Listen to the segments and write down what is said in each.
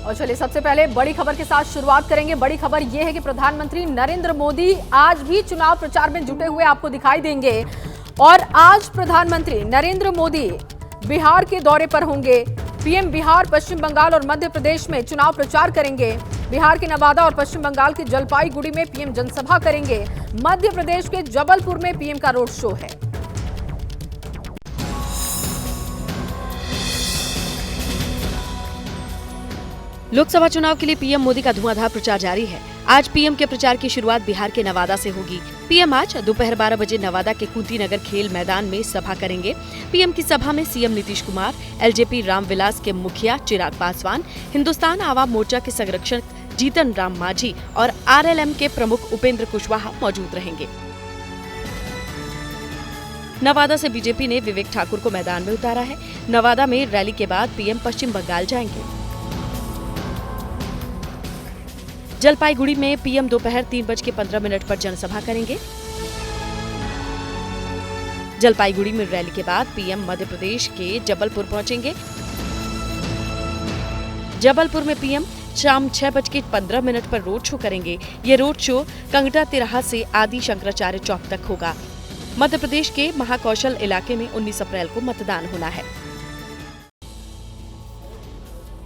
और चलिए सबसे पहले बड़ी खबर के साथ शुरुआत करेंगे। बड़ी खबर यह है कि प्रधानमंत्री नरेंद्र मोदी आज भी चुनाव प्रचार में जुटे हुए आपको दिखाई देंगे और आज प्रधानमंत्री नरेंद्र मोदी बिहार के दौरे पर होंगे। पीएम बिहार, पश्चिम बंगाल और मध्य प्रदेश में चुनाव प्रचार करेंगे। बिहार के नवादा और पश्चिम बंगाल के जलपाईगुड़ी में पीएम जनसभा करेंगे। मध्य प्रदेश के जबलपुर में पीएम का रोड शो है। लोकसभा चुनाव के लिए पीएम मोदी का धुआंधार प्रचार जारी है। आज पीएम के प्रचार की शुरुआत बिहार के नवादा से होगी। पीएम आज दोपहर 12 बजे नवादा के कुंतीनगर खेल मैदान में सभा करेंगे। पीएम की सभा में सीएम नीतीश कुमार, एलजेपी रामविलास के मुखिया चिराग पासवान, हिंदुस्तान आवाम मोर्चा के संरक्षक जीतन राम मांझी और आरएलएम के प्रमुख उपेंद्र कुशवाहा मौजूद रहेंगे। नवादा से बीजेपी ने विवेक ठाकुर को मैदान में उतारा है। नवादा में रैली के बाद पीएम पश्चिम बंगाल जाएंगे। जलपाईगुड़ी में पीएम दोपहर 3:15 पर जनसभा करेंगे। जलपाईगुड़ी में रैली के बाद पीएम मध्य प्रदेश के जबलपुर पहुंचेंगे। जबलपुर में पीएम शाम 6:15 पर रोड शो करेंगे। ये रोड शो कंगटा तिराहा से आदि शंकराचार्य चौक तक होगा। मध्य प्रदेश के महाकौशल इलाके में 19 अप्रैल को मतदान होना है।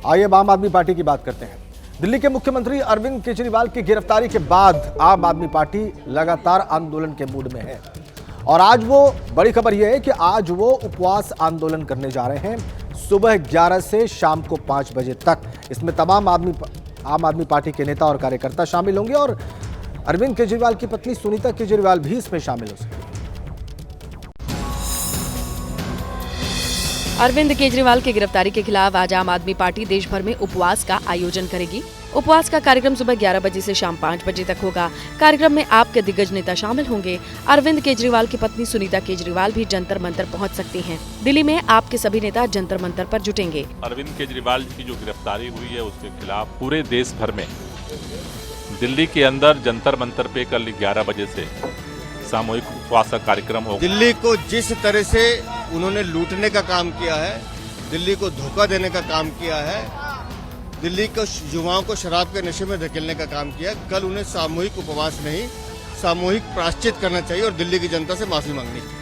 आइए अब आम आदमी पार्टी की बात करते हैं। दिल्ली के मुख्यमंत्री अरविंद केजरीवाल की गिरफ्तारी के बाद आम आदमी पार्टी लगातार आंदोलन के मूड में है और आज वो बड़ी खबर यह है कि आज वो उपवास आंदोलन करने जा रहे हैं सुबह 11 से शाम को 5 बजे तक। इसमें तमाम आम आदमी पार्टी के नेता और कार्यकर्ता शामिल होंगे और अरविंद केजरीवाल की पत्नी सुनीता केजरीवाल भी इसमें शामिल हो सकेंगी। अरविंद केजरीवाल की गिरफ्तारी के खिलाफ आज आम आदमी पार्टी देश भर में उपवास का आयोजन करेगी। उपवास का कार्यक्रम सुबह 11 बजे से शाम 5 बजे तक होगा। कार्यक्रम में आप के दिग्गज नेता शामिल होंगे। अरविंद केजरीवाल की पत्नी सुनीता केजरीवाल भी जंतर मंतर पहुंच सकती हैं। दिल्ली में आप के सभी नेता जंतर मंतर पर जुटेंगे। अरविंद केजरीवाल की जो गिरफ्तारी हुई है उसके खिलाफ पूरे देश भर में दिल्ली के अंदर जंतर मंतर पे कल 11 बजे से सामूहिक उपवास का कार्यक्रम होगा। दिल्ली को जिस तरह से उन्होंने लूटने का काम किया है, दिल्ली को धोखा देने का काम किया है, दिल्ली को युवाओं को शराब के नशे में धकेलने का काम किया है, कल उन्हें सामूहिक उपवास नहीं सामूहिक प्रायश्चित करना चाहिए और दिल्ली की जनता से माफी मांगनी चाहिए।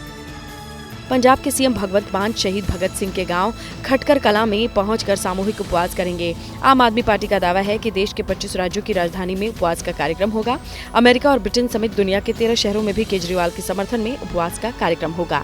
पंजाब के सीएम भगवंत मान शहीद भगत सिंह के गांव खटकर कलां में पहुंचकर सामूहिक उपवास करेंगे। आम आदमी पार्टी का दावा है कि देश के 25 राज्यों की राजधानी में उपवास का कार्यक्रम होगा। अमेरिका और ब्रिटेन समेत दुनिया के 13 शहरों में भी केजरीवाल के समर्थन में उपवास का कार्यक्रम होगा।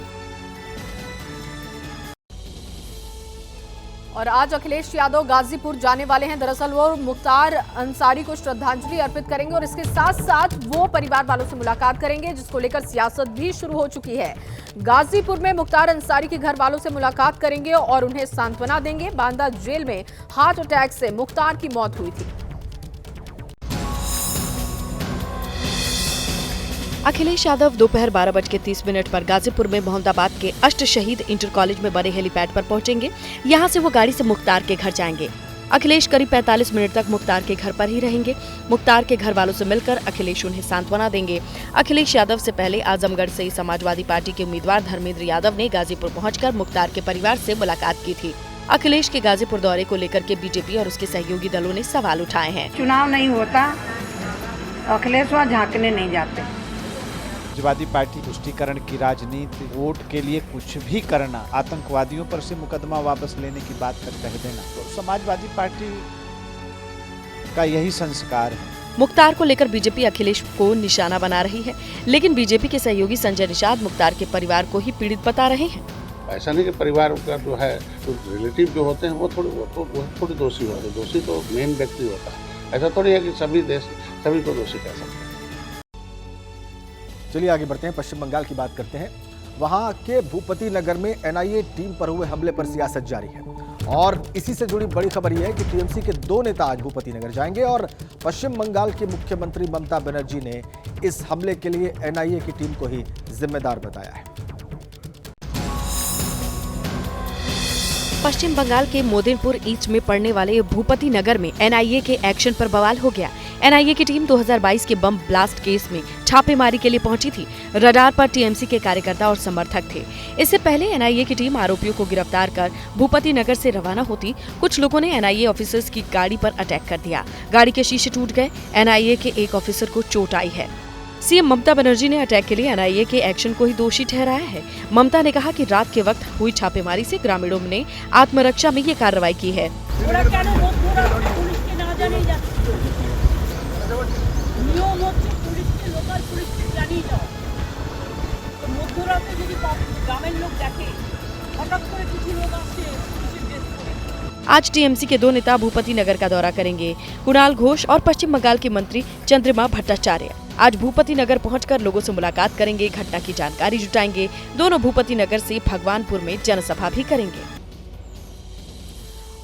और आज अखिलेश यादव गाजीपुर जाने वाले हैं। दरअसल वो मुख्तार अंसारी को श्रद्धांजलि अर्पित करेंगे और इसके साथ साथ वो परिवार वालों से मुलाकात करेंगे, जिसको लेकर सियासत भी शुरू हो चुकी है। गाजीपुर में मुख्तार अंसारी के घर वालों से मुलाकात करेंगे और उन्हें सांत्वना देंगे। बांदा जेल में हार्ट अटैक से मुख्तार की मौत हुई थी। अखिलेश यादव दोपहर 12:30 पर गाजीपुर में मोहम्मदाबाद के अष्ट शहीद इंटर कॉलेज में बने हेलीपैड पर पहुंचेंगे। यहां से वो गाड़ी से मुख्तार के घर जाएंगे। अखिलेश करीब 45 मिनट तक मुख्तार के घर पर ही रहेंगे। मुख्तार के घर वालों से मिलकर अखिलेश उन्हें सांत्वना देंगे। अखिलेश यादव से पहले आजमगढ़ से समाजवादी पार्टी के उम्मीदवार धर्मेंद्र यादव ने गाजीपुर पहुंचकर मुख्तार के परिवार से मुलाकात की थी। अखिलेश के गाजीपुर दौरे को लेकर के बीजेपी और उसके सहयोगी दलों ने सवाल उठाए हैं। चुनाव नहीं होता, अखिलेश वहाँ झांकने नहीं जाते। समाजवादी पार्टी तुष्टीकरण की राजनीति, वोट के लिए कुछ भी करना, आतंकवादियों पर से मुकदमा वापस लेने की बात तक कह देना, तो समाजवादी पार्टी का यही संस्कार है। मुख्तार को लेकर बीजेपी अखिलेश को निशाना बना रही है, लेकिन बीजेपी के सहयोगी संजय निषाद मुख्तार के परिवार को ही पीड़ित बता रहे हैं। ऐसा नहीं कि परिवार का जो है तो रिलेटिव जो होते हैं वो थोड़ी दोषी होते हैं। दोषी तो मेन व्यक्ति होता है। ऐसा थोड़ी है कि सभी को दोषी कह सकते हैं। चलिए आगे बढ़ते हैं, पश्चिम बंगाल की बात करते हैं। वहां के भूपति नगर में एनआईए टीम पर हुए हमले पर सियासत जारी है और इसी से जुड़ी बड़ी खबर यह है कि टीएमसी के 2 नेता आज भूपति नगर जाएंगे और पश्चिम बंगाल की मुख्यमंत्री ममता बनर्जी ने इस हमले के लिए एनआईए की टीम को ही जिम्मेदार बताया है। पश्चिम बंगाल के मोदिनपुर ईस्ट में पड़ने वाले भूपति नगर में एनआईए के एक्शन पर बवाल हो गया। एनआईए की टीम 2022 के बम ब्लास्ट केस में छापेमारी के लिए पहुंची थी। रडार पर टीएमसी के कार्यकर्ता और समर्थक थे। इससे पहले एनआईए की टीम आरोपियों को गिरफ्तार कर भूपति नगर से रवाना होती, कुछ लोगों ने एनआईए ऑफिसर्स की गाड़ी पर अटैक कर दिया। गाड़ी के शीशे टूट गए। एनआईए के एक ऑफिसर को चोट आई है। सीएम ममता बनर्जी ने अटैक के लिए एनआईए के एक्शन को ही दोषी ठहराया है। ममता ने कहा कि रात के वक्त हुई छापेमारी से ग्रामीणों ने आत्मरक्षा में ये कार्रवाई की है। आज टीएमसी के 2 नेता भूपति नगर का दौरा करेंगे। कुणाल घोष और पश्चिम बंगाल के मंत्री चंद्रिमा भट्टाचार्य आज भूपति नगर पहुंचकर लोगों से मुलाकात करेंगे, घटना की जानकारी जुटाएंगे। दोनों भूपति नगर से भगवानपुर में जनसभा भी करेंगे।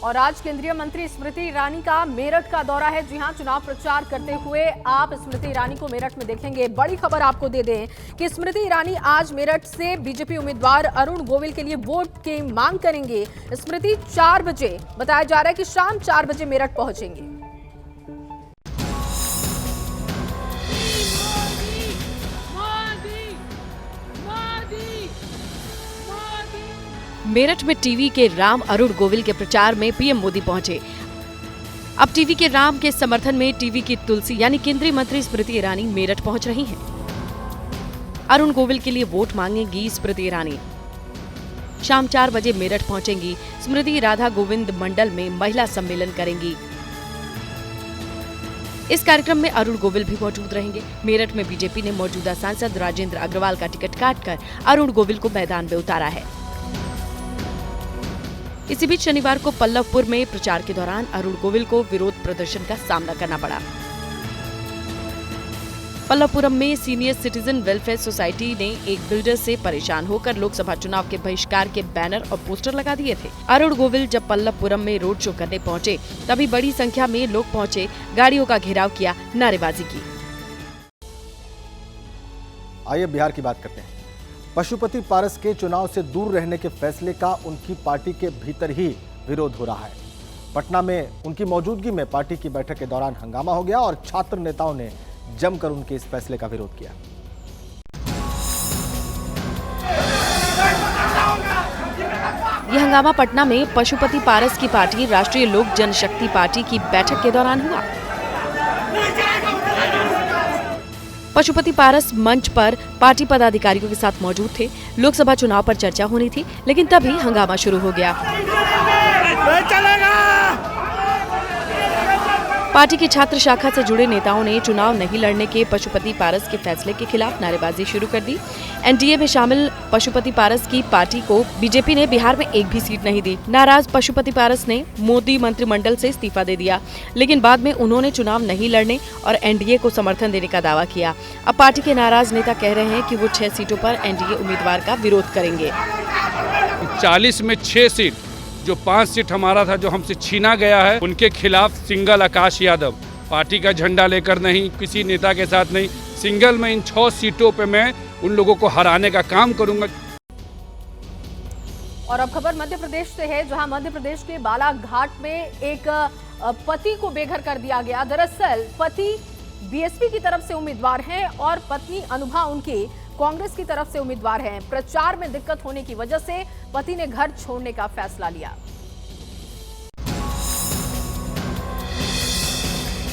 और आज केंद्रीय मंत्री स्मृति ईरानी का मेरठ का दौरा है। जी हां, चुनाव प्रचार करते हुए आप स्मृति ईरानी को मेरठ में देखेंगे। बड़ी खबर आपको दे दें कि स्मृति ईरानी आज मेरठ से बीजेपी उम्मीदवार अरुण गोविल के लिए वोट की मांग करेंगे। स्मृति 4 बजे बताया जा रहा है कि शाम 4 बजे मेरठ पहुंचेंगे। मेरठ में टीवी के राम अरुण गोविल के प्रचार में पीएम मोदी पहुंचे। अब टीवी के राम के समर्थन में टीवी की तुलसी यानी केंद्रीय मंत्री स्मृति ईरानी मेरठ पहुंच रही हैं। अरुण गोविल के लिए वोट मांगेंगी स्मृति ईरानी। शाम 4 बजे मेरठ पहुंचेंगी। स्मृति राधा गोविंद मंडल में महिला सम्मेलन करेंगी। इस कार्यक्रम में अरुण गोविल भी मौजूद रहेंगे। मेरठ में बीजेपी ने मौजूदा सांसद राजेंद्र अग्रवाल का टिकट काटकर अरुण गोविल को मैदान में उतारा है। इसी बीच शनिवार को पल्लवपुर में प्रचार के दौरान अरुण गोविल को विरोध प्रदर्शन का सामना करना पड़ा। पल्लवपुरम में सीनियर सिटीजन वेलफेयर सोसाइटी ने एक बिल्डर से परेशान होकर लोकसभा चुनाव के बहिष्कार के बैनर और पोस्टर लगा दिए थे। अरुण गोविल जब पल्लवपुरम में रोड शो करने पहुंचे तभी बड़ी संख्या में लोग पहुंचे, गाड़ियों का घेराव किया, नारेबाजी की। आइए बिहार की बात करते हैं। पशुपति पारस के चुनाव से दूर रहने के फैसले का उनकी पार्टी के भीतर ही विरोध हो रहा है। पटना में उनकी मौजूदगी में पार्टी की बैठक के दौरान हंगामा हो गया और छात्र नेताओं ने जमकर उनके इस फैसले का विरोध किया। यह हंगामा पटना में पशुपति पारस की पार्टी राष्ट्रीय लोक जनशक्ति पार्टी की बैठक के दौरान हुआ। पशुपति पारस मंच पर पार्टी पदाधिकारियों के साथ मौजूद थे। लोकसभा चुनाव पर चर्चा होनी थी, लेकिन तभी हंगामा शुरू हो गया। पार्टी की छात्र शाखा से जुड़े नेताओं ने चुनाव नहीं लड़ने के पशुपति पारस के फैसले के खिलाफ नारेबाजी शुरू कर दी। एनडीए में शामिल पशुपति पारस की पार्टी को बीजेपी ने बिहार में एक भी सीट नहीं दी। नाराज पशुपति पारस ने मोदी मंत्रिमंडल से इस्तीफा दे दिया, लेकिन बाद में उन्होंने चुनाव नहीं लड़ने और एनडीए को समर्थन देने का दावा किया। अब पार्टी के नाराज नेता कह रहे हैं कि वो 6 सीटों पर एनडीए उम्मीदवार का विरोध करेंगे। 40 में 6 सीट, जो 5 सीट हमारा था जो हमसे छीना गया है, उनके खिलाफ सिंगल आकाश यादव, पार्टी का झंडा लेकर नहीं, किसी नेता के साथ नहीं, सिंगल में इन 6 सीटों पे मैं उन लोगों को हराने का काम करूंगा। और अब खबर मध्य प्रदेश से है, जहां मध्य प्रदेश के बालाघाट में एक पति को बेघर कर दिया गया। दरअसल पति बीएसपी की तरफ से उम्मीदवार हैं और पत्नी अनुभा उनकी कांग्रेस की तरफ से उम्मीदवार हैं। प्रचार में दिक्कत होने की वजह से पति ने घर छोड़ने का फैसला लिया।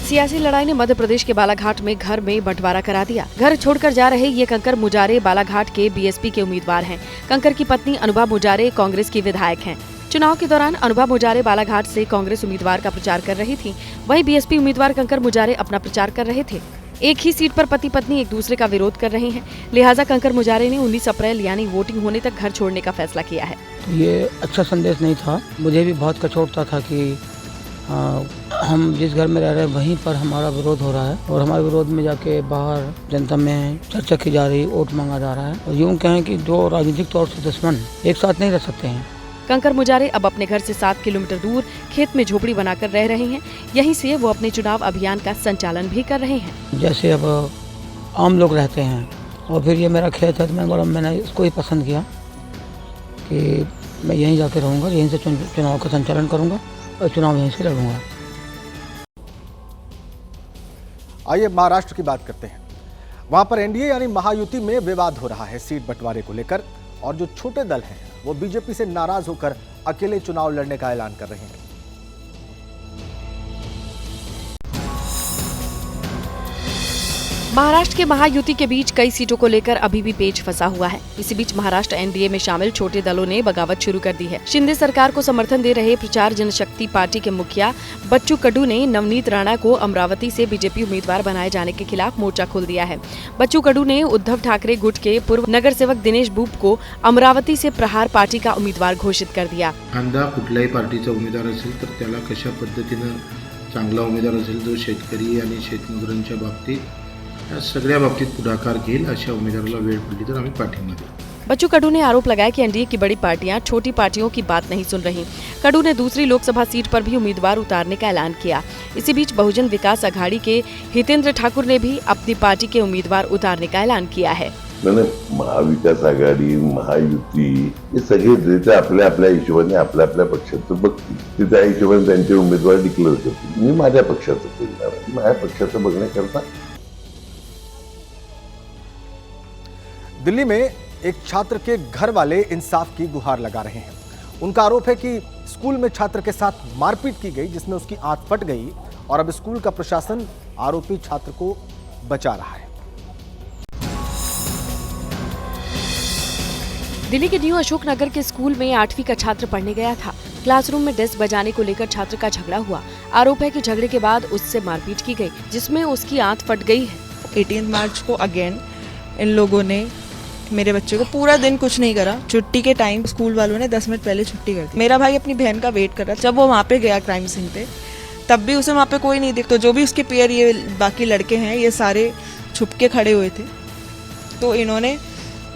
सियासी लड़ाई ने मध्य प्रदेश के बालाघाट में घर में बंटवारा करा दिया। घर छोड़कर जा रहे ये कंकर मुजारे बालाघाट के बीएसपी के उम्मीदवार हैं। कंकर की पत्नी अनुभा मुजारे कांग्रेस की विधायक हैं। चुनाव के दौरान अनुभा मुजारे बालाघाट से कांग्रेस उम्मीदवार का प्रचार कर रही थी, वहीं बीएसपी उम्मीदवार कंकर मुजारे अपना प्रचार कर रहे थे। एक ही सीट पर पति पत्नी एक दूसरे का विरोध कर रहे हैं, लिहाजा कंकर मुजारे ने 19 अप्रैल यानी वोटिंग होने तक घर छोड़ने का फैसला किया है। ये अच्छा संदेश नहीं था। मुझे भी बहुत कचोटता था कि हम जिस घर में रह रहे हैं वहीं पर हमारा विरोध हो रहा है और हमारे विरोध में जाके बाहर जनता में चर्चा की जा रही, वोट मांगा जा रहा है। और यूँ कहें कि जो राजनीतिक तौर से दुश्मन एक साथ नहीं रह सकते हैं। कंकर मुजारे अब अपने घर से 7 किलोमीटर दूर खेत में झोपड़ी बनाकर रह रहे हैं। यहीं से वो अपने चुनाव अभियान का संचालन भी कर रहे हैं। जैसे अब आम लोग रहते हैं और फिर ये मेरा खेत है तो मैंने इसको ही पसंद किया कि मैं यहीं जाके रहूँगा, यहीं से चुनाव का संचालन करूँगा और चुनाव यहीं से लड़ूंगा। आइए महाराष्ट्र की बात करते हैं। वहां पर एनडीए यानी महायुति में विवाद हो रहा है सीट बंटवारे को लेकर, और जो छोटे दल हैं वो बीजेपी से नाराज होकर अकेले चुनाव लड़ने का ऐलान कर रहे हैं। महाराष्ट्र के महायुति के बीच कई सीटों को लेकर अभी भी पेच फंसा हुआ है। इसी बीच महाराष्ट्र एनडीए में शामिल छोटे दलों ने बगावत शुरू कर दी है। शिंदे सरकार को समर्थन दे रहे प्रचार जनशक्ति पार्टी के मुखिया बच्चू कडू ने नवनीत राणा को अमरावती से बीजेपी उम्मीदवार बनाए जाने के खिलाफ मोर्चा खोल दिया है। बच्चू कडू ने उद्धव ठाकरे गुट के पूर्व नगर सेवक दिनेश बुप को अमरावती से प्रहार पार्टी का उम्मीदवार घोषित कर दिया। कांदा कुठल्याही पार्टीचा उमेदवार असेल तर त्याला कशा पद्धतीने चांगला उमेदवार असेल जो शेतकरी आणि शेतमजुरांच्या बाबतीत या सगळ्या बाबतीत पुढाकार घेईल अशा उमेदवाराला वेळ पडली तर आम्ही पाठिंबा देऊ। बच्चू कडू ने आरोप लगाया कि एनडीए की बड़ी पार्टियां छोटी पार्टियों की बात नहीं सुन रही। कडू ने दूसरी लोकसभा सीट पर भी उम्मीदवार उतारने का ऐलान किया। इसी बीच बहुजन विकास अघाड़ी के हितेंद्र ठाकुर ने भी अपनी पार्टी के उम्मीदवार उतारने का ऐलान किया है। महाविकास आघाडी महायुती हे सगळे नेते आपल्या आपल्या हिशोबाने आपल्या आपल्या पक्षाचं बघतील, ते त्या हिशोबाने त्यांचे उमेदवार डिक्लेअर करतील। मी माझ्या पक्षाचं करणार, माझ्या पक्षाचं बघण्याकरता। दिल्ली में एक छात्र के घर वाले इंसाफ की गुहार लगा रहे हैं। उनका आरोप है कि स्कूल में छात्र के साथ मारपीट की गई, जिसमें उसकी आंत फट गई, और अब स्कूल का प्रशासन आरोपी छात्र को बचा रहा है। दिल्ली के न्यू अशोक नगर के स्कूल में 8वीं का छात्र पढ़ने गया था। क्लासरूम में डेस्क बजाने को लेकर छात्र का झगड़ा हुआ। आरोप है कि झगड़े के बाद उससे मारपीट की गई, जिसमें उसकी आंत फट गई है। 18 मार्च को अगेन इन लोगों ने मेरे बच्चे को पूरा दिन कुछ नहीं करा। छुट्टी के टाइम स्कूल वालों ने 10 मिनट पहले छुट्टी कर दी। मेरा भाई अपनी बहन का वेट कर रहा, जब वो वहाँ पे गया क्राइम सीन पे तब भी उसे वहाँ पे कोई नहीं दिख। तो जो भी उसके पेयर ये बाकी लड़के हैं ये सारे छुप के खड़े हुए थे। तो इन्होंने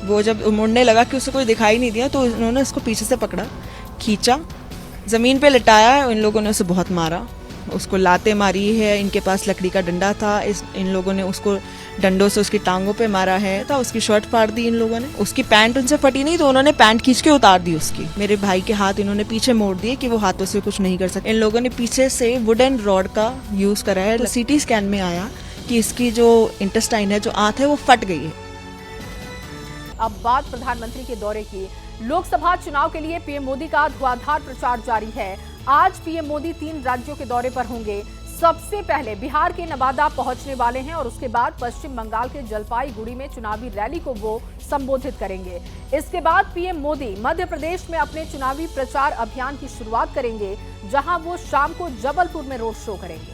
वो जब मुड़ने लगा कि उसे कोई दिखाई नहीं दिया तो इन्होंने उसको पीछे से पकड़ा, खींचा, ज़मीन पे लिटाया। इन लोगों ने उसे बहुत मारा, उसको लाते मारी है। इनके पास लकड़ी का डंडा था, इन लोगों ने उसको डंडों से उसकी टांगों पे मारा है। उसकी शर्ट फाड़ दी इन लोगों ने। उसकी पैंट उनसे फटी नहीं तो उन्होंने पैंट खींच के उतार दी उसकी। मेरे भाई के हाथ इन्होंने पीछे मोड़ दिए कि वो हाथों से कुछ नहीं कर सकते। इन लोगों ने पीछे से वुडन रॉड का यूज करा है। सीटी स्कैन में आया कि इसकी जो इंटेस्टाइन है, जो आंत है, वो फट गई है। अब बात प्रधानमंत्री के दौरे की। लोकसभा चुनाव के लिए पीएम मोदी का धुआंधार प्रचार जारी है। आज पीएम मोदी 3 राज्यों के दौरे पर होंगे। सबसे पहले बिहार के नवादा पहुंचने वाले हैं और उसके बाद पश्चिम बंगाल के जलपाईगुड़ी में चुनावी रैली को वो संबोधित करेंगे। इसके बाद पीएम मोदी मध्य प्रदेश में अपने चुनावी प्रचार अभियान की शुरुआत करेंगे, जहां वो शाम को जबलपुर में रोड शो करेंगे।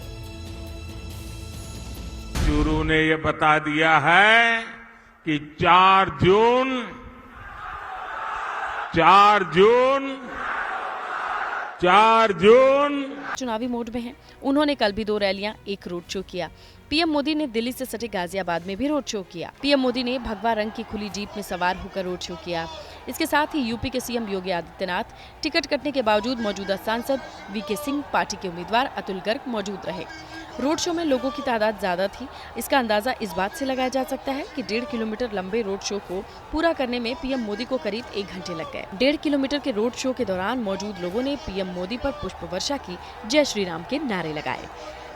चुरू ने ये बता दिया है कि 4 जून चुनावी मोड में हैं। उन्होंने कल भी 2 रैलियां, 1 रोड शो किया। पीएम मोदी ने दिल्ली से सटे गाजियाबाद में भी रोड शो किया। पीएम मोदी ने भगवा रंग की खुली जीप में सवार होकर रोड शो किया। इसके साथ ही यूपी के सीएम योगी आदित्यनाथ, टिकट कटने के बावजूद मौजूदा सांसद वीके सिंह, पार्टी के उम्मीदवार अतुल गर्ग मौजूद रहे। रोड शो में लोगों की तादाद ज्यादा थी। इसका अंदाजा इस बात से लगाया जा सकता है कि 1.5 किलोमीटर लंबे रोड शो को पूरा करने में पीएम मोदी को करीब 1 घंटे लग गए। 1.5 किलोमीटर के रोड शो के दौरान मौजूद लोगों ने पीएम मोदी पर पुष्प वर्षा की, जय श्री राम के नारे लगाए।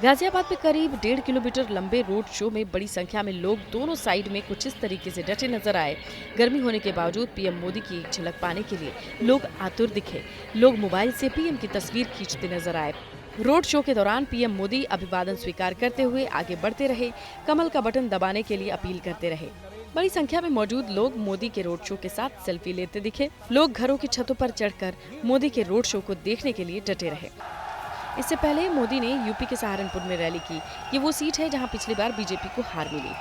गाजियाबाद में करीब 1.5 किलोमीटर लंबे रोड शो में बड़ी संख्या में लोग दोनों साइड में कुछ इस तरीके से डटे नजर आए। गर्मी होने के बावजूद पीएम मोदी की एक झलक पाने के लिए लोग आतुर दिखे। लोग मोबाइल से पीएम की तस्वीर खींचते नजर आए। रोड शो के दौरान पीएम मोदी अभिवादन स्वीकार करते हुए आगे बढ़ते रहे, कमल का बटन दबाने के लिए अपील करते रहे। बड़ी संख्या में मौजूद लोग मोदी के रोड शो के साथ सेल्फी लेते दिखे। लोग घरों की छतों पर चढ़कर मोदी के रोड शो को देखने के लिए डटे रहे। इससे पहले मोदी ने यूपी के सहारनपुर में रैली की। ये वो सीट है जहां पिछली बार बीजेपी को हार मिली,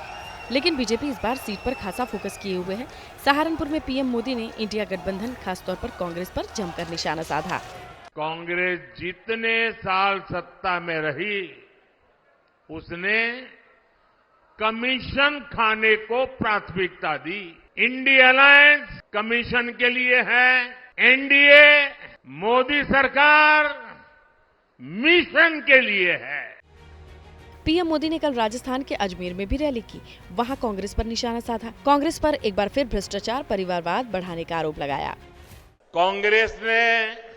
लेकिन बीजेपी इस बार सीट पर खासा फोकस किए हुए है। सहारनपुर में पीएम मोदी ने इंडिया गठबंधन, खासतौर पर कांग्रेस पर जमकर निशाना साधा। कांग्रेस जितने साल सत्ता में रही उसने कमीशन खाने को प्राथमिकता दी। इंडिया अलायंस कमीशन के लिए है, एनडीए मोदी सरकार मिशन के लिए है। पीएम मोदी ने कल राजस्थान के अजमेर में भी रैली की। वहां कांग्रेस पर निशाना साधा। कांग्रेस पर एक बार फिर भ्रष्टाचार, परिवारवाद बढ़ाने का आरोप लगाया। कांग्रेस ने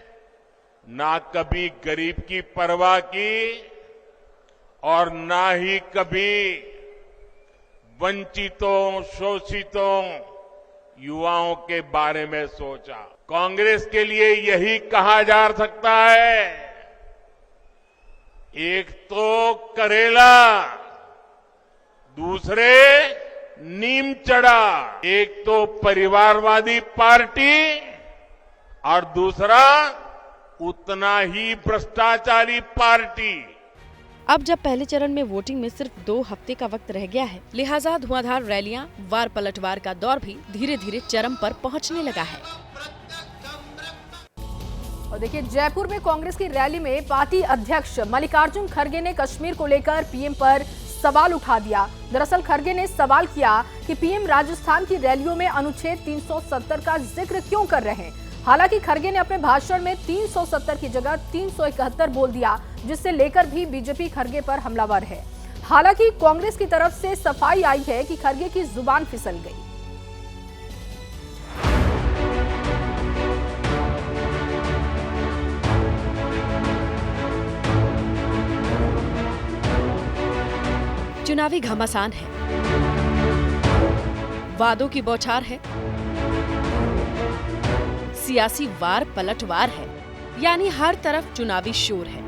ना कभी गरीब की परवाह की और ना ही कभी वंचितों, शोषितों, युवाओं के बारे में सोचा। कांग्रेस के लिए यही कहा जा सकता है, एक तो करेला, दूसरे नीम चढ़ा। एक तो परिवारवादी पार्टी और दूसरा उतना ही भ्रष्टाचारी पार्टी। अब जब पहले चरण में वोटिंग में सिर्फ 2 हफ्ते का वक्त रह गया है, लिहाजा धुआंधार रैलियां, वार पलटवार का दौर भी धीरे धीरे चरम पर पहुंचने लगा है। और देखिए, जयपुर में कांग्रेस की रैली में पार्टी अध्यक्ष मल्लिकार्जुन खड़गे ने कश्मीर को लेकर पीएम पर सवाल उठा दिया। दरअसल खड़गे ने सवाल किया कि पीएम राजस्थान की रैलियों में अनुच्छेद 370 का जिक्र क्यों कर रहे हैं। हालांकि खड़गे ने अपने भाषण में 370 की जगह 371 बोल दिया, जिससे लेकर भी बीजेपी खड़गे पर हमलावर है। हालांकि कांग्रेस की तरफ से सफाई आई है कि खड़गे की जुबान फिसल गई। चुनावी घमासान है, वादों की बौछार है, सियासी वार पलटवार है, यानी हर तरफ चुनावी शोर है।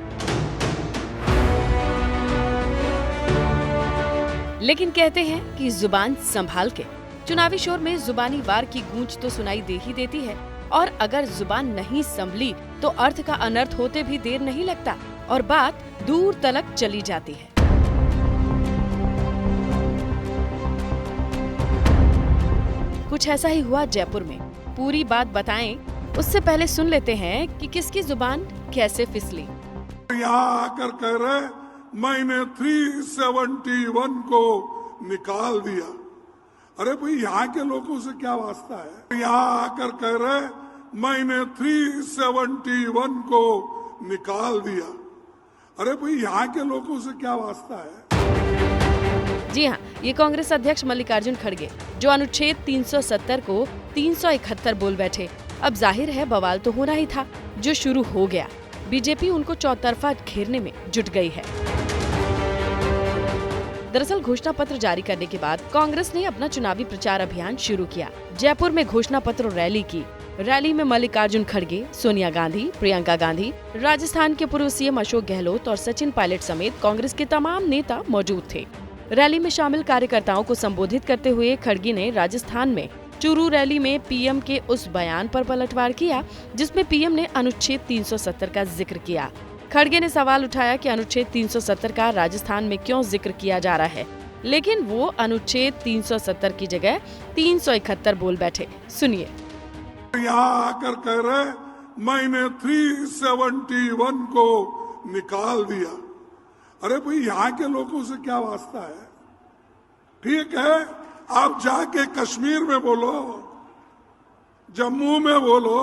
लेकिन कहते हैं कि जुबान संभाल के। चुनावी शोर में जुबानी वार की गूंज तो सुनाई दे ही देती है, और अगर जुबान नहीं संभली तो अर्थ का अनर्थ होते भी देर नहीं लगता और बात दूर तलक चली जाती है। कुछ ऐसा ही हुआ जयपुर में। पूरी बात बताएं उससे पहले सुन लेते हैं कि किसकी जुबान कैसे फिसली। यहाँ आकर कह रहे मैंने 371 को निकाल दिया। अरे भाई, यहाँ के लोगों से क्या वास्ता है। यहाँ आकर कह रहे मैंने 371 को निकाल दिया। अरे भाई, यहाँ के लोगों से क्या वास्ता है। जी हाँ, ये कांग्रेस अध्यक्ष मल्लिकार्जुन खड़गे जो अनुच्छेद 370 को 371 बोल बैठे। अब जाहिर है बवाल तो होना ही था, जो शुरू हो गया। बीजेपी उनको चौतरफा घेरने में जुट गई है। दरअसल घोषणा पत्र जारी करने के बाद कांग्रेस ने अपना चुनावी प्रचार अभियान शुरू किया। जयपुर में घोषणा पत्र रैली की। रैली में मल्लिकार्जुन खड़गे, सोनिया गांधी, प्रियंका गांधी, राजस्थान के पूर्व सीएम अशोक गहलोत और सचिन पायलट समेत कांग्रेस के तमाम नेता मौजूद थे। रैली में शामिल कार्यकर्ताओं को संबोधित करते हुए खड़गे ने राजस्थान में चूरू रैली में पीएम के उस बयान पर पलटवार किया जिसमें पीएम ने अनुच्छेद 370 का जिक्र किया। खड़गे ने सवाल उठाया कि अनुच्छेद 370 का राजस्थान में क्यों जिक्र किया जा रहा है, लेकिन वो अनुच्छेद 370 की जगह 371 बोल बैठे। सुनिए। यहाँ आकर कह रहे मैंने 371 को निकाल दिया। अरे भाई, यहाँ के लोगों से क्या वास्ता है। ठीक है, आप जाके कश्मीर में बोलो, जम्मू में बोलो।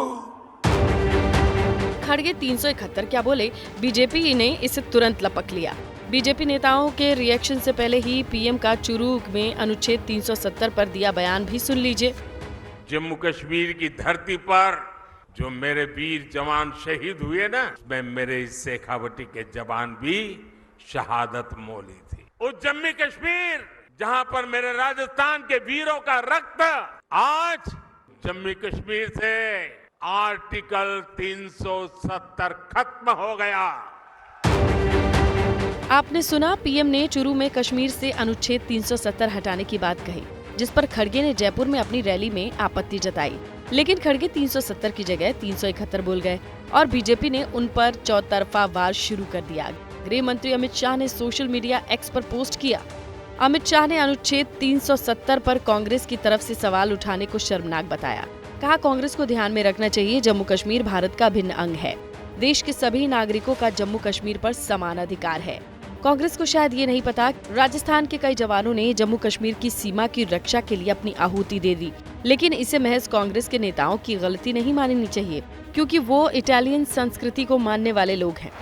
खड़गे 371 क्या बोले, बीजेपी ने इसे तुरंत लपक लिया। बीजेपी नेताओं के रिएक्शन से पहले ही पीएम का चूरू में अनुच्छेद 370 पर दिया बयान भी सुन लीजिए। जम्मू कश्मीर की धरती पर जो मेरे वीर जवान शहीद हुए ना, मैं मेरे इस शेखावटी के जवान भी शहादत मोली थी। उस जम्मू कश्मीर जहां पर मेरे राजस्थान के वीरों का रक्त, आज जम्मू कश्मीर से आर्टिकल 370 खत्म हो गया। आपने सुना, पीएम ने चूरू में कश्मीर से अनुच्छेद 370 हटाने की बात कही, जिस पर खड़गे ने जयपुर में अपनी रैली में आपत्ति जताई। लेकिन खड़गे 370 की जगह 371 बोल गए और बीजेपी ने उन पर चौतरफा वार शुरू कर दिया। गृह मंत्री अमित शाह ने सोशल मीडिया एक्स पर पोस्ट किया। अमित शाह ने अनुच्छेद 370 पर कांग्रेस की तरफ से सवाल उठाने को शर्मनाक बताया। कहा, कांग्रेस को ध्यान में रखना चाहिए, जम्मू कश्मीर भारत का भिन्न अंग है। देश के सभी नागरिकों का जम्मू कश्मीर पर समान अधिकार है। कांग्रेस को शायद ये नहीं पता, राजस्थान के कई जवानों ने जम्मू कश्मीर की सीमा की रक्षा के लिए अपनी आहुति दे दी। लेकिन इसे महज कांग्रेस के नेताओं की गलती नहीं माननी चाहिए, क्योंकि वो इटालियन संस्कृति को मानने वाले लोग हैं।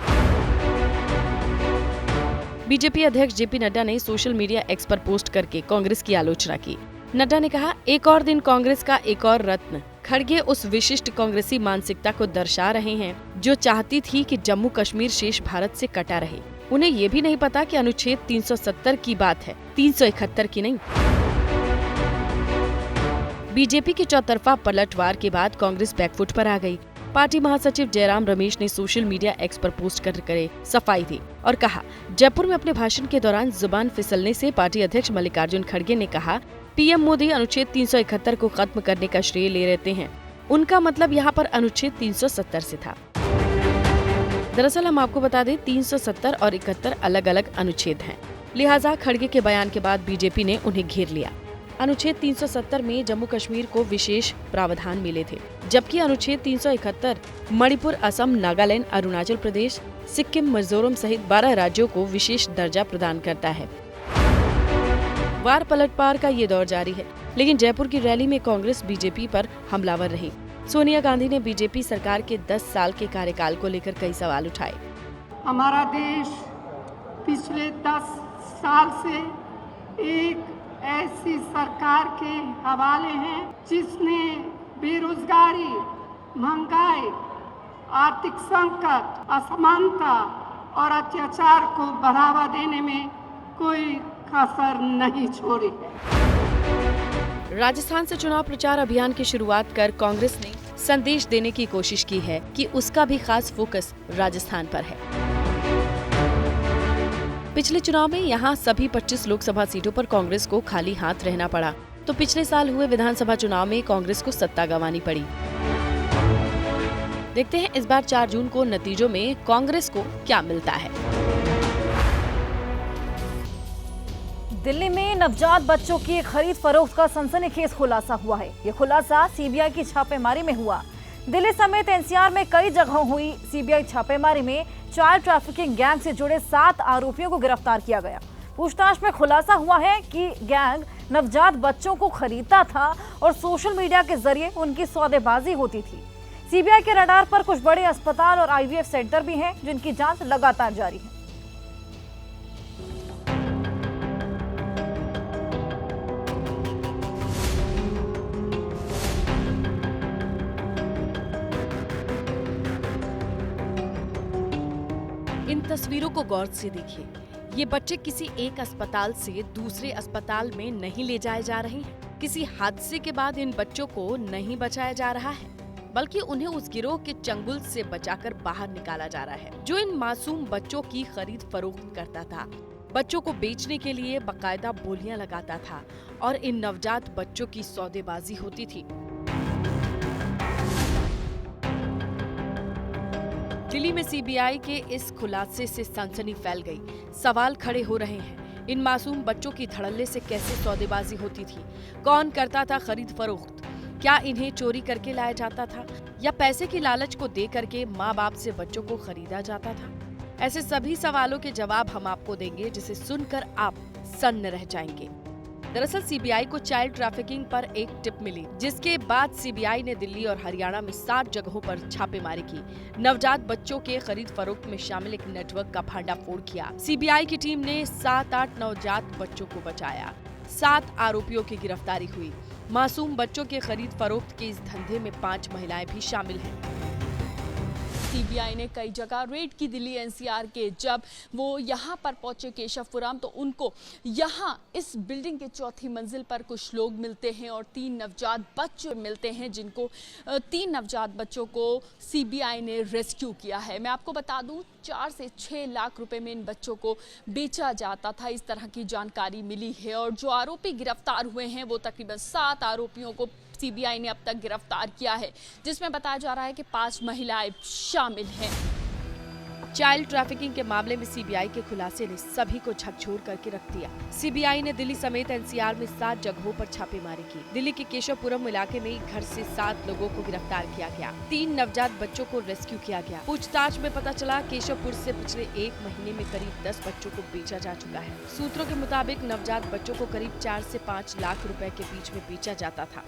बीजेपी अध्यक्ष जेपी नड्डा ने सोशल मीडिया एक्स पर पोस्ट करके कांग्रेस की आलोचना की। नड्डा ने कहा, एक और दिन कांग्रेस का एक और रत्न। खड़गे उस विशिष्ट कांग्रेसी मानसिकता को दर्शा रहे हैं जो चाहती थी कि जम्मू कश्मीर शेष भारत से कटा रहे। उन्हें ये भी नहीं पता कि अनुच्छेद 370 की बात है, 371 की नहीं। बीजेपी के चौतरफा पलटवार के बाद कांग्रेस बैकफुट पर आ गई। पार्टी महासचिव जयराम रमेश ने सोशल मीडिया एक्स पर पोस्ट कर सफाई दी और कहा, जयपुर में अपने भाषण के दौरान जुबान फिसलने से पार्टी अध्यक्ष मल्लिकार्जुन खड़गे ने कहा, पीएम मोदी अनुच्छेद 371 को खत्म करने का श्रेय ले रहते हैं। उनका मतलब यहाँ पर अनुच्छेद 370 से था। दरअसल हम आपको बता दें, 370 और 71 अलग अलग अनुच्छेद हैं। लिहाजा खड़गे के बयान के बाद बीजेपी ने उन्हें घेर लिया। अनुच्छेद 370 में जम्मू कश्मीर को विशेष प्रावधान मिले थे, जबकि अनुच्छेद 371 मणिपुर, असम, नागालैंड, अरुणाचल प्रदेश, सिक्किम, मिजोरम सहित 12 राज्यों को विशेष दर्जा प्रदान करता है। वार पलटवार का ये दौर जारी है, लेकिन जयपुर की रैली में कांग्रेस बीजेपी पर हमलावर रही। सोनिया गांधी ने बीजेपी सरकार के 10 साल के कार्यकाल को लेकर कई सवाल उठाए। हमारा देश पिछले 10 साल से एक ऐसी सरकार के हवाले है जिसने बेरोजगारी, महंगाई, आर्थिक संकट, असमानता और अत्याचार को बढ़ावा देने में कोई कसर नहीं छोड़ी। राजस्थान से चुनाव प्रचार अभियान की शुरुआत कर कांग्रेस ने संदेश देने की कोशिश की है कि उसका भी खास फोकस राजस्थान पर है। पिछले चुनाव में यहाँ सभी 25 लोकसभा सीटों पर कांग्रेस को खाली हाथ रहना पड़ा, तो पिछले साल हुए विधानसभा चुनाव में कांग्रेस को सत्ता गंवानी पड़ी। देखते हैं इस बार 4 जून को नतीजों में कांग्रेस को क्या मिलता है। दिल्ली में नवजात बच्चों की खरीद फरोख्त का सनसनीखेज खुलासा हुआ है। ये खुलासा सीबीआई की छापेमारी में हुआ। दिल्ली समेत एनसीआर में कई जगहों हुई सीबीआई छापेमारी में चाइल्ड ट्रैफिकिंग गैंग से जुड़े 7 आरोपियों को गिरफ्तार किया गया। पूछताछ में खुलासा हुआ है कि गैंग नवजात बच्चों को खरीदता था और सोशल मीडिया के जरिए उनकी सौदेबाजी होती थी। सीबीआई के रडार पर कुछ बड़े अस्पताल और आईवीएफ सेंटर भी हैं, जिनकी जांच लगातार जारी है। इन तस्वीरों को गौर से देखिए। ये बच्चे किसी एक अस्पताल से दूसरे अस्पताल में नहीं ले जाए जा रहे हैं। किसी हादसे के बाद इन बच्चों को नहीं बचाया जा रहा है, बल्कि उन्हें उस गिरोह के चंगुल से बचाकर बाहर निकाला जा रहा है, जो इन मासूम बच्चों की खरीद फरोख्त करता था, बच्चों को बेचने के लिए बाकायदा बोलियां लगाता था और इन नवजात बच्चों की सौदेबाजी होती थी। दिल्ली में सीबीआई के इस खुलासे से सनसनी फैल गई। सवाल खड़े हो रहे हैं, इन मासूम बच्चों की धड़ल्ले से कैसे सौदेबाजी होती थी? कौन करता था खरीद फरोख्त? क्या इन्हें चोरी करके लाया जाता था या पैसे की लालच को दे करके माँ बाप से बच्चों को खरीदा जाता था? ऐसे सभी सवालों के जवाब हम आपको देंगे, जिसे सुनकर आप सन्न रह जाएंगे। दरअसल सीबीआई को चाइल्ड ट्रैफिकिंग पर एक टिप मिली, जिसके बाद सीबीआई ने दिल्ली और हरियाणा में 7 जगहों पर छापेमारी की। नवजात बच्चों के खरीद फरोख्त में शामिल एक नेटवर्क का भंडाफोड़ किया। सीबीआई की टीम ने 7-8 नवजात बच्चों को बचाया। 7 आरोपियों की गिरफ्तारी हुई। मासूम बच्चों के खरीद फरोख्त के इस धंधे में 5 महिलाएं भी शामिल हैं। सीबीआई ने कई जगह रेड की दिल्ली एनसीआर के। जब वो यहाँ पर पहुंचे केशवपुरम, तो उनको यहाँ इस बिल्डिंग के 4थी मंजिल पर कुछ लोग मिलते हैं और 3 नवजात बच्चे मिलते हैं, जिनको 3 नवजात बच्चों को सीबीआई ने रेस्क्यू किया है। मैं आपको बता दूं, 4 से 6 लाख रुपए में इन बच्चों को बेचा जाता था, इस तरह की जानकारी मिली है। और जो आरोपी गिरफ्तार हुए हैं, वो तकरीबन 7 आरोपियों को सीबीआई ने अब तक गिरफ्तार किया है, जिसमें बताया जा रहा है कि 5 महिलाएं शामिल हैं। चाइल्ड ट्रैफिकिंग के मामले में सीबीआई के खुलासे ने सभी को झकझोर करके रख दिया। सीबीआई ने दिल्ली समेत एनसीआर में 7 जगहों पर छापेमारी की। दिल्ली के केशवपुरम इलाके में घर से 7 लोगों को गिरफ्तार किया गया। 3 नवजात बच्चों को रेस्क्यू किया गया। पूछताछ में पता चला, केशवपुर से पिछले 1 महीने में करीब 10 बच्चों को बेचा जा चुका है। सूत्रों के मुताबिक नवजात बच्चों को करीब 4 से 5 लाख रुपए के बीच में बेचा जाता था।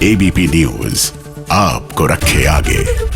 एबीपी न्यूज आपको रखे आगे।